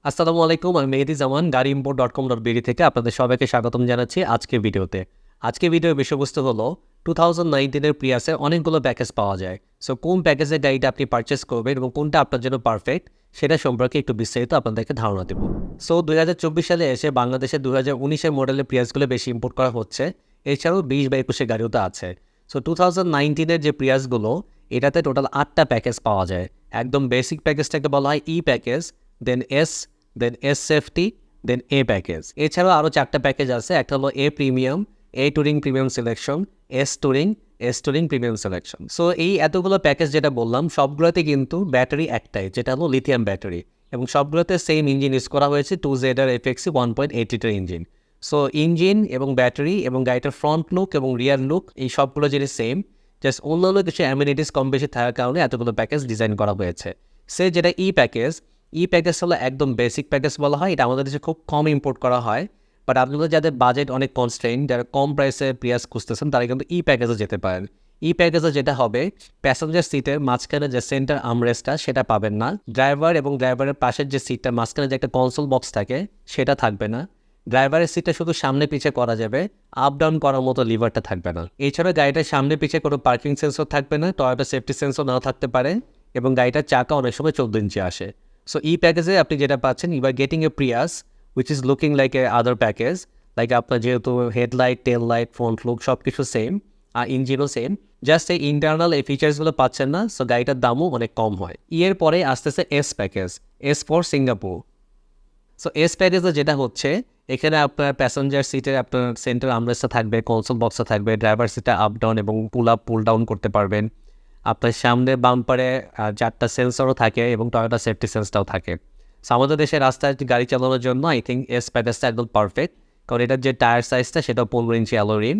আসসালামু আলাইকুম, আমি মেহেদি জামান গাড়িইম্পোর্ট.com.bd থেকে আপনাদের সবাইকে স্বাগতম জানাচ্ছি আজকের ভিডিওতে। আজকের ভিডিওর বিষয়বস্তু হলো 2019 এর প্রিয়াসে অনেকগুলো প্যাকেজ পাওয়া যায়। সো কোন প্যাকেজের গাড়িটা আপনি পারচেস করবেন এবং কোনটা আপনার জন্য পারফেক্ট সেটা সম্পর্কে একটু বিস্তারিত আপনাদেরকে ধারণা দেব। সো 2024 সালে এসে বাংলাদেশে 2019 এর মডেলের প্রিয়াসগুলো বেশি ইম্পোর্ট করা হচ্ছে। এছাড়াও 20 বা 21 গাড়িও তো আছে। সো 2019 এর যে প্রিয়াসগুলো এটাতে টোটাল 8টা প্যাকেজ পাওয়া যায়। একদম বেসিক প্যাকেজটাকে বলা হয় E package, then then S safety, then A package. এছাড়াও আরও 4টা প্যাকেজ আছে। একটা হলো A premium, A touring premium selection, S touring premium selection. So এই এতগুলো প্যাকেজ যেটা বললাম সবগুলোতে কিন্তু ব্যাটারি একটাই, যেটা হলো লিথিয়াম ব্যাটারি, এবং সবগুলোতে সেম ইঞ্জিন ইউজ করা হয়েছে 2Z আর FXE 1.8 litre engine. So engine এবং ব্যাটারি এবং গাড়িটার ফ্রন্ট লুক এবং রিয়ার লুক এই সবগুলো জিনিস সেম, জাস্ট অন্যান্য কিছু অ্যামিনিটিস কম বেশি থাকার কারণে এতগুলো প্যাকেজ ডিজাইন করা হয়েছে। যেটা ই প্যাকেজ হলো একদম বেসিক প্যাকেজ বলা হয়। এটা আমাদের দেশে খুব কম ইম্পোর্ট করা হয়, বাট আপনাদের যাদের বাজেট অনেক কনস্ট্রেইন, যারা কম প্রাইসে প্রিয়াস খুঁজতেছেন তারা কিন্তু ই প্যাকেজে যেতে পারেন। ই প্যাকেজে যেটা হবে, প্যাসেঞ্জার সিটের মাঝখানে যে সেন্টার আমরেস্টটা সেটা পাবেন না। ড্রাইভার এবং ড্রাইভারের পাশের যে সিটটা মাঝখানে যে একটা কনসোল বক্স থাকে সেটা থাকবে না। ড্রাইভারের সিটটা শুধু সামনে পিছে করা যাবে, আপ ডাউন করার মতো লিভারটা থাকবে না। এছাড়া গাড়িটার সামনে পিছে কোনো পার্কিং সেন্সর থাকবে না, টয়োটা সেফটি সেন্সর নাও থাকতে পারে, এবং গাড়িটার চাকা অনেক সময় 14 ইঞ্চি আসে। সো ই প্যাকেজে আপনি যেটা পাচ্ছেন, you are getting a Prius which is looking like a other package. Like আপনার যেহেতু headlight, tail light, front look সব কিছু সেম আর ইঞ্জিনও সেম, জাস্ট এই ইন্টারনাল এই ফিচার্সগুলো পাচ্ছেন না। সো গাড়িটার দামও অনেক কম হয়। এর পরে আসতেছে S package, S for Singapore. So S প্যাকেজে যেটা হচ্ছে, এখানে আপনার প্যাসেঞ্জার সিটের আপনার সেন্টার আমরেস্টটা থাকবে, কনসোল বক্সটা থাকবে, ড্রাইভার সিটটা আপ ডাউন এবং পুল আপ পুল ডাউন করতে পারবেন। আপনার সামনে বাম্পারে 4টা সেন্সরও থাকে এবং টয়োটা সেফটি সেন্সটাও থাকে। সো আমাদের দেশের রাস্তায় গাড়ি চালানোর জন্য আই থিঙ্ক এস প্যাকেজটা একদম পারফেক্ট, কারণ এটার যে টায়ার সাইজটা সেটা 15 inch alloy rim,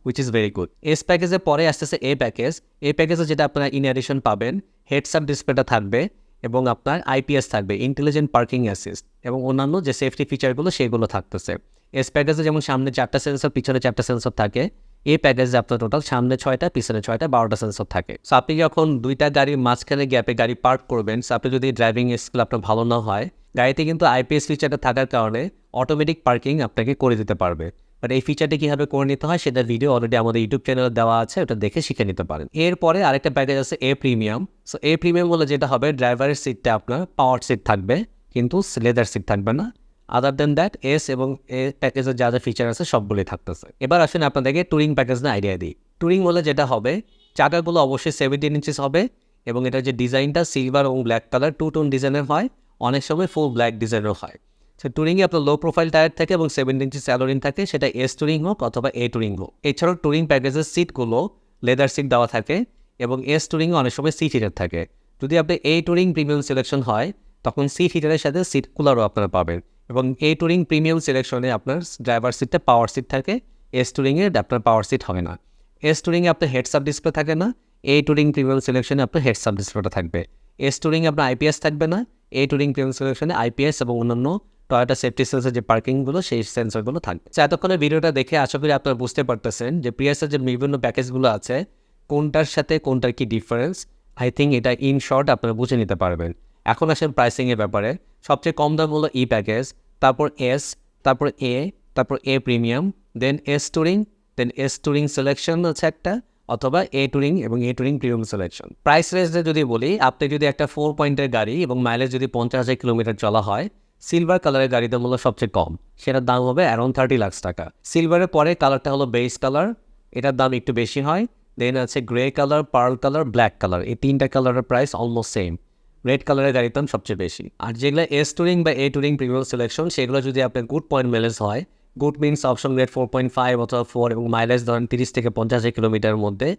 which is very good. S প্যাকেজের পরে আসতেছে এ প্যাকেজ। এ প্যাকেজে যেটা আপনারা ইন অ্যাডিশন পাবেন, হেডস আপ ডিসপ্লেটা থাকবে এবং আপনার আইপিএস থাকবে, ইন্টেলিজেন্ট পার্কিং অ্যাসিস্ট, এবং অন্যান্য যে সেফটি ফিচারগুলো সেগুলো থাকতেছে। এস প্যাকেজে যেমন সামনে 4টা সেন্সর, পিছনে 4টা সেন্সর থাকে, এই প্যাকেজে আপনার টোটাল সামনে 6টা, পিছনে 6টা, 12টা সেন্সর থাকে। সো আপনি যখন দুইটা গাড়ির মাঝখানে গ্যাপে গাড়ি পার্ক করবেন, সো আপনি যদি ড্রাইভিং স্কিল আপনার ভালো না হয়, গাড়িতে কিন্তু আইপিএস ফিচারটা থাকার কারণে অটোমেটিক পার্কিং আপনাকে করে দিতে পারবে। বাট এই ফিচারটি কীভাবে করে নিতে হয় সেটার ভিডিও অলরেডি আমাদের ইউটিউব চ্যানেলে দেওয়া আছে, ওটা দেখে শিখে নিতে পারেন। এরপরে আরেকটা প্যাকেজ আছে a premium. So a premium বলে যেটা হবে, ড্রাইভারের সিটটা আপনার পাওয়ার সিট থাকবে কিন্তু লেদার সিট থাকবে না। আদার দেন দ্যাট এস এবং এ প্যাকেজের যা যা ফিচার আছে সবগুলোই থাকতেছে। এবার আসেন আপনাদেরকে টুরিং প্যাকেজ না আইডিয়া দিই। টুরিং বলে যেটা হবে, চাকাগুলো অবশ্যই 17 ইঞ্চিস হবে এবং এটার যে ডিজাইনটা সিলভার এবং ব্ল্যাক কালার 2 টোন ডিজাইনের হয়, অনেক সময় ফুল ব্ল্যাক ডিজাইনেরও হয়। সো টুরিংয়ে আপনার লো প্রোফাইল টায়ার থাকে এবং 17 ইঞ্চি স্যালোরিন থাকে, সেটা এস টুরিং হোক অথবা এ টুরিং হোক। এছাড়াও টুরিং প্যাকেজের সিটগুলো লেদার সিট দেওয়া থাকে এবং এস টুরিংয়ে অনেক সময় সিট হিটার থাকে। যদি আপনি এ টুরিং প্রিমিয়াম সিলেকশন হয়, তখন সিট হিটারের সাথে সিট কুলারও আপনারা পাবেন, এবং এ টুরিং প্রিমিয়াম সিলেকশনে আপনার ড্রাইভার সিটটা পাওয়ার সিট থাকে, এস টুরিংয়ে আপনার পাওয়ার সিট হয় না। এস টুরিংয়ে আপনার হেডস আপ ডিসপ্লে থাকে না, এ টুরিং প্রিমিয়াম সিলেকশনে আপনার হেডস আপ ডিসপ্লেটা থাকবে। এস টুরিংয়ে আপনার আইপিএস থাকবে না, এ টুরিং প্রিমিয়াম সিলেকশনে আইপিএস এবং অন্যান্য টয়োটা সেফটি সেন্সর যে পার্কিংগুলো সেই সেন্সরগুলো থাকবে। এতক্ষণে ভিডিওটা দেখে আশা করি আপনারা বুঝতে পারতেছেন যে প্রিয়াসের যে বিভিন্ন প্যাকেজগুলো আছে কোনটার সাথে কোনটার কি ডিফারেন্স। আই থিঙ্ক এটা ইন শর্ট আপনারা বুঝে নিতে পারবেন। এখন আসেন প্রাইসিংয়ের ব্যাপারে। সবচেয়ে কম দাম হলো ই প্যাকেজ, তারপর এস, তারপর এ, তারপর A premium, then S touring selection হচ্ছে একটা, অথবা এ টুরিং এবং A touring premium selection. Price রেঞ্জে যদি বলি, আপনি যদি একটা 4 পয়েন্টের গাড়ি এবং মাইলেজ যদি 50,000 কিলোমিটার চলা হয়, সিলভার কালারের গাড়িতে মূল্য সবচেয়ে কম, সেটার দাম হবে অ্যারাউন্ড 30 লাখ টাকা। সিলভারের পরে কালারটা হলো বেস কালার, এটার দাম একটু বেশি হয়। দেন আছে grey colour, pearl colour, black colour, এই 3টা কালারের প্রাইস অলমোস্ট সেম। রেড কালারের গাড়ির দাম সবচেয়ে বেশি। আর যেগুলো এস টুরিং বা এ টুরিং প্রিমিয়াম সিলেকশন, সেগুলো যদি আপনার গুড পয়েন্ট মাইলেজ হয়, গুড মিনস অপশন রেট 4.5 অথবা 4 এবং মাইলেজ ধরেন 30 থেকে 50 কিলোমিটারের মধ্যে,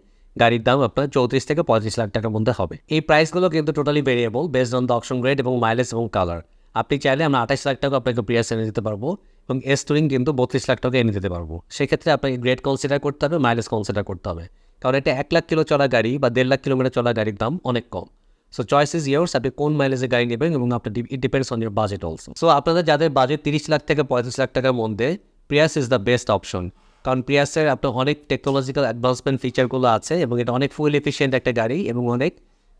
গাড়ির দাম আপনার 34 থেকে 35 লাখ টাকার মধ্যে হবে। এই প্রাইসগুলো কিন্তু totally variable based on the option rate এবং মাইলেজ এবং কালার। আপনি চাইলে আমরা 28 লাখ টাকা আপনাকে প্রিয়াস এনে দিতে পারবো, এবং এস টুরিং কিন্তু 32 লাখ টাকা এনে দিতে পারবো। সেক্ষেত্রে আপনাকে গ্রেড কনসিডার করতে হবে, মাইলেজ কনসিডার করতে হবে, কারণ এটা 1 লাখ কিলো চলা গাড়ি বা 1.5 লাখ কিলোমিটার চলা গাড়ির দাম অনেক কম। সো চয়েস ইজ ইয়ার্স, আপনি কোন মাইলেজে গাড়ি নেবেন এবং আপনার it depends on your budget also. So আপনাদের যাদের বাজেট 30 লাখ থেকে 35 লাখ টাকার মধ্যে, Prius is the best option, কারণ প্রিয়াসের আপনার অনেক টেকনোলজিক্যাল অ্যাডভান্সমেন্ট ফিচারগুলো আছে এবং এটা অনেক ফুয়েল এফিশিয়েন্ট একটা গাড়ি এবং অনেক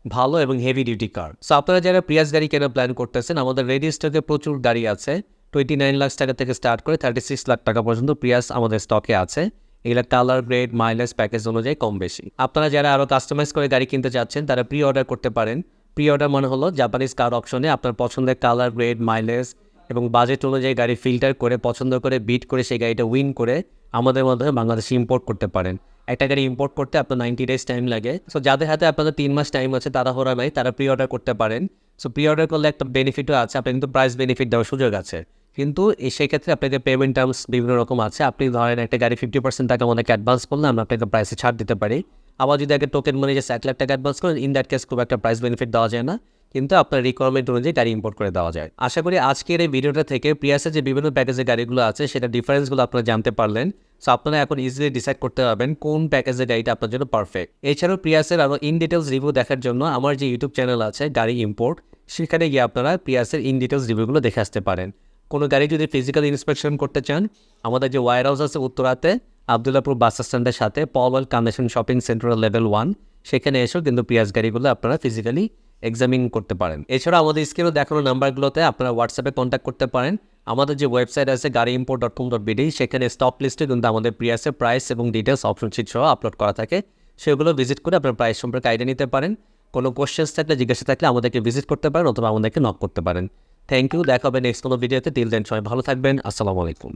ভালো এবং হেভি ডিউটি কার। সো আপনারা যারা প্রিয়াস গাড়ি কেনার প্ল্যান করতেছেন, আমাদের রেডি স্টকে প্রচুর গাড়ি আছে। 29 লাখ টাকা থেকে স্টার্ট করে 36 লাখ টাকা পর্যন্ত প্রিয়াস আমাদের স্টকে আছে। এগুলো কালার, গ্রেড, মাইলেজ, প্যাকেজ অনুযায়ী কম বেশি। আপনারা যারা আরও কাস্টমাইজ করে গাড়ি কিনতে চাচ্ছেন তারা প্রি অর্ডার করতে পারেন। প্রি অর্ডার মানে হলো জাপানিজ কার অপশনে আপনার পছন্দের কালার, গ্রেড, মাইলেজ এবং বাজেট অনুযায়ী গাড়ি ফিল্টার করে পছন্দ করে বিট করে সেই গাড়িটা উইন করে আমাদের মাধ্যমে বাংলাদেশে ইম্পোর্ট করতে পারেন। একটা গাড়ি ইম্পোর্ট করতে আপনার 90 ডেজ টাইম লাগে। সো যাদের হাতে আপনাদের 3 মাস টাইম আছে, তাড়াহুড়া নাই, তারা প্রি অর্ডার করতে পারেন। সো প্রি অর্ডার করলে একটা বেনিফিটও আছে, আপনার কিন্তু প্রাইস বেনিফিট দেওয়ার সুযোগ আছে। কিন্তু সেক্ষেত্রে আপনাদের পেমেন্ট টার্মস বিভিন্ন রকম আছে। আপনি ধরেন একটা গাড়ি 50% টাকা আমাদেরকে অ্যাডভান্স করলে আমরা আপনাকে প্রাইসে ছাড় দিতে পারি। আবার যদি একটা টোকেন মানি যে 1 লাখ টাকা অ্যাডভান্স করেন, ইন দ্যাট কেস খুব একটা প্রাইস বেনিফিট দেওয়া যায় না, কিন্তু আপনার রিকোয়ারমেন্ট অনুযায়ী গাড়ি ইম্পোর্ট করে দেওয়া যায়। আশা করি আজকের এই ভিডিওটা থেকে প্রিয়াসের যে বিভিন্ন প্যাকেজের গাড়িগুলো আছে সেটা ডিফারেন্সগুলো আপনারা জানতে পারলেন। সো আপনারা এখন ইজিলি ডিসাইড করতে পারবেন কোন প্যাকেজের গাড়িটা আপনার জন্য পারফেক্ট। এছাড়াও প্রিয়াসের আরও ইন ডিটেলস রিভিউ দেখার জন্য আমার যে ইউটিউব চ্যানেল আছে গাড়ি ইম্পোর্ট, সেখানে গিয়ে আপনারা প্রিয়াসের ইন ডিটেলস রিভিউগুলো দেখে আসতে পারেন। কোনো গাড়ি যদি ফিজিক্যাল ইন্সপেকশন করতে চান, আমাদের যে ওয়ার হাউস আছে উত্তরাতে আবদুল্লাপুর বাস স্ট্যান্ডের সাথে পলওয়েল কনভেনশন শপিং সেন্টারের লেভেল 1, সেখানে এসেও কিন্তু প্রিয়াস গাড়িগুলো আপনারা ফিজিক্যালি এক্সামিন করতে পারেন। এছাড়া আমাদের স্ক্রিনে দেখানো নাম্বারগুলোতে আপনারা হোয়াটসঅ্যাপে কন্ট্যাক্ট করতে পারেন। আমাদের যে ওয়েবসাইট আছে gareimport.com.bd, সেখানে স্টক লিস্টে কিন্তু আমাদের প্রিয়াসের প্রাইস এবং ডিটেলস অপশন শিট সহ আপলোড করা থাকে। সেগুলো ভিজিট করে আপনার প্রাইস সম্পর্কে আইডিয়া নিতে পারেন। কোনো কোশ্চেন্স থাকলে, জিজ্ঞাসা থাকলে আমাদেরকে ভিজিট করতে পারেন অথবা আমাদেরকে নক করতে পারেন। থ্যাংক ইউ, দেখা হবে নেক্সট কোনো ভিডিওতে। টিল দেন সবাই ভালো থাকবেন। আসসালামু আলাইকুম।